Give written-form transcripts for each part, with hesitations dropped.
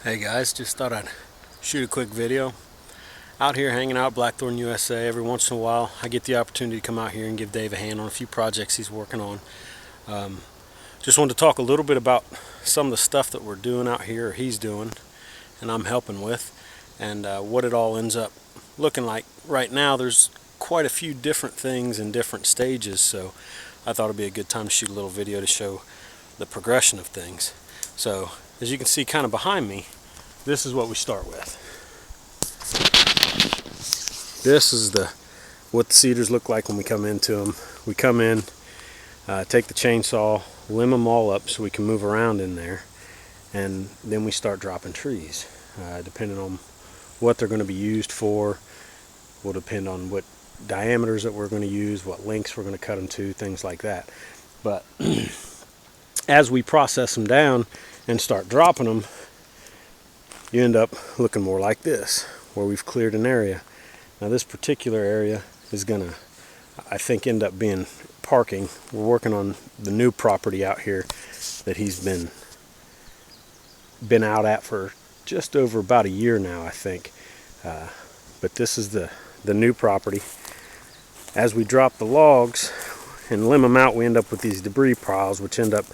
Hey guys, just thought I'd shoot a quick video. Out here hanging out at Blackthorn-USA. Every once in a while I get the opportunity to come out here and give Dave a hand on a few projects he's working on. Just wanted to talk a little bit about some of the stuff that we're doing out here, or he's doing, and I'm helping with, and what it all ends up looking like. Right now there's quite a few different things in different stages, so I thought it'd be a good time to shoot a little video to show the progression of things. So as you can see kind of behind me, this is what we start with. This is what the cedars look like when we come into them. We come in, take the chainsaw, limb them all up so we can move around in there, and then we start dropping trees. Depending on what they're going to be used for, will depend on what diameters that we're going to use, what lengths we're going to cut them to, things like that. But as we process them down and start dropping them, you end up looking more like this, where we've cleared an area. Now this particular area is gonna, I think, end up being parking. We're working on the new property out here that he's been out at for just over about a year now, I think. But this is the new property. As we drop the logs and limb them out, we end up with these debris piles, which end up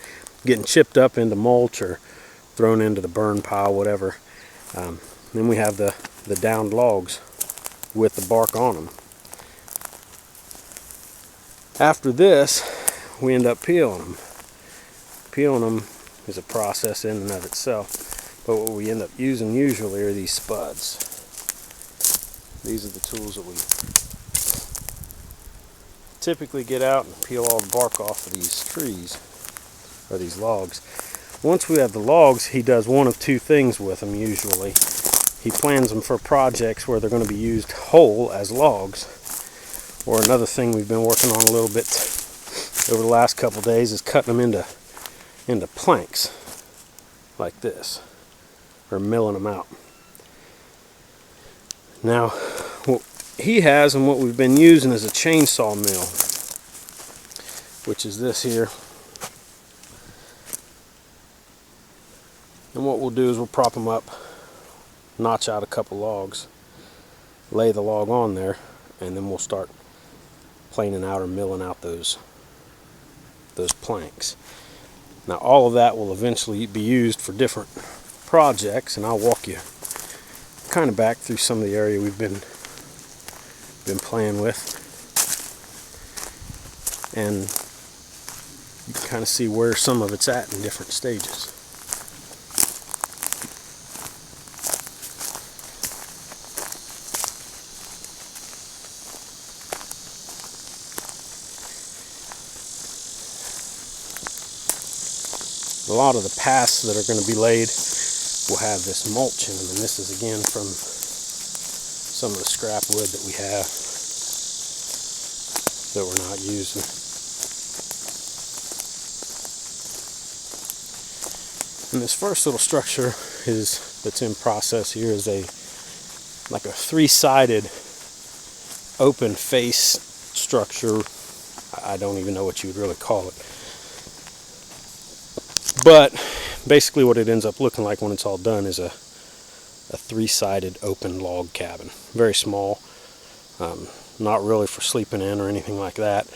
getting chipped up into mulch or thrown into the burn pile, whatever. Then we have the downed logs with the bark on them. After this, we end up peeling them. Peeling them is a process in and of itself, but what we end up using usually are these spuds. These are the tools that we typically get out and peel all the bark off of these trees, or these logs. Once we have the logs, he does one of two things with them usually. He plans them for projects where they're going to be used whole as logs. Or another thing we've been working on a little bit over the last couple days is cutting them into planks like this, or milling them out. Now, what he has and what we've been using is a chainsaw mill, which is this here. And what we'll do is we'll prop them up, notch out a couple logs, lay the log on there, and then we'll start planing out or milling out those planks. Now all of that will eventually be used for different projects, and I'll walk you kind of back through some of the area we've been playing with, and you can kind of see where some of it's at in different stages. A lot of the paths that are going to be laid will have this mulch in them, and this is again from some of the scrap wood that we have that we're not using. And this first little structure that's in process here is like a three-sided open face structure. I don't even know what you would really call it. But basically what it ends up looking like when it's all done is a three-sided open log cabin. Very small, not really for sleeping in or anything like that.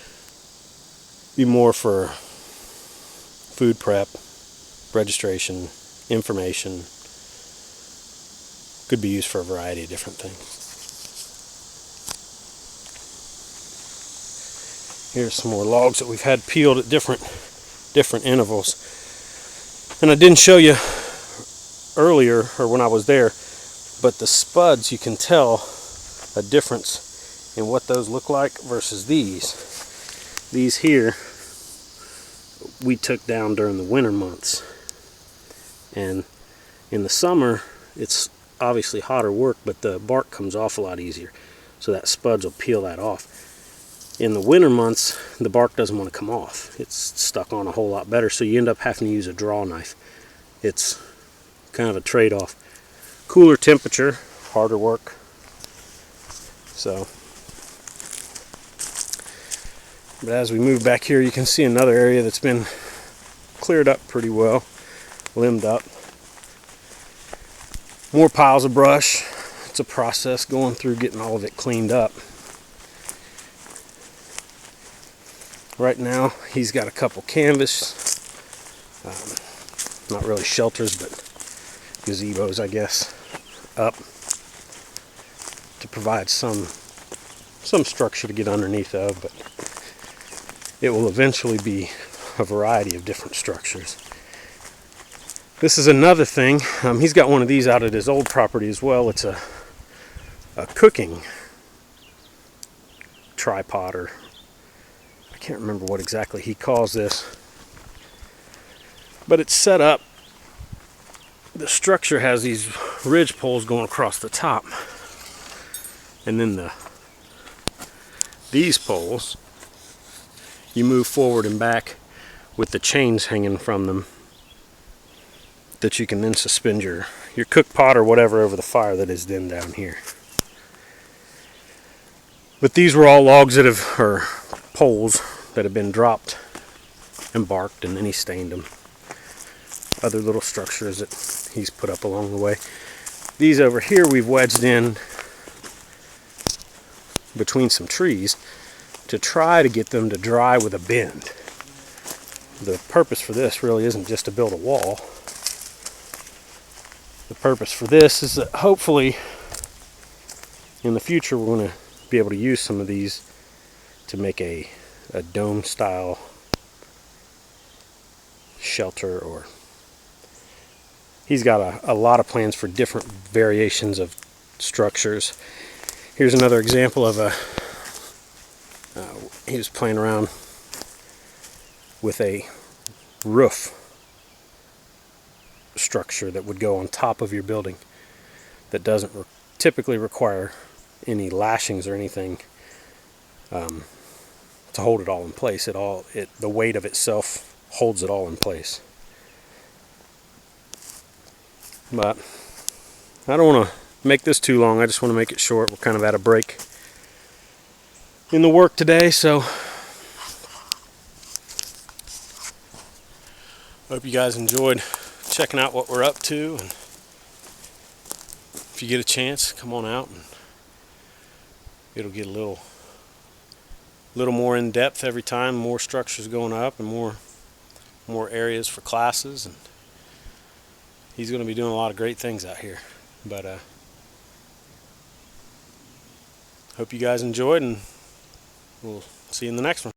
Be more for food prep, registration, information. Could be used for a variety of different things. Here's some more logs that we've had peeled at different intervals. And I didn't show you earlier, or when I was there, but the spuds, you can tell a difference in what those look like versus these. These here, we took down during the winter months. And in the summer, it's obviously hotter work, but the bark comes off a lot easier. So that spuds will peel that off. In the winter months, the bark doesn't want to come off. It's stuck on a whole lot better, so you end up having to use a draw knife. It's kind of a trade-off. Cooler temperature, harder work. So, but as we move back here, you can see another area that's been cleared up pretty well, limbed up. More piles of brush. It's a process going through getting all of it cleaned up. Right now he's got a couple canvas, not really shelters but gazebos I guess, up to provide some structure to get underneath of, but it will eventually be a variety of different structures. This is another thing. He's got one of these out at his old property as well. It's a cooking tripod, or I can't remember what exactly he calls this, but it's set up. The structure has these ridge poles going across the top, and then these poles you move forward and back with the chains hanging from them that you can then suspend your cook pot or whatever over the fire that is then down here. But these were all logs that have, or poles that have been dropped and barked, and then he stained them. Other little structures that he's put up along the way. These over here we've wedged in between some trees to try to get them to dry with a bend. The purpose for this really isn't just to build a wall. The purpose for this is that hopefully in the future we're going to be able to use some of these to make a dome style shelter, or he's got a lot of plans for different variations of structures. Here's another example of he was playing around with a roof structure that would go on top of your building that doesn't typically require any lashings or anything to hold it all in place. The weight of itself holds it all in place. But I don't want to make this too long. I just want to make it short. We're kind of at a break in the work today, so hope you guys enjoyed checking out what we're up to, and if you get a chance, come on out, and it'll get a little more in depth every time. More structures going up and more areas for classes, and he's going to be doing a lot of great things out here. But hope you guys enjoyed, and we'll see you in the next one.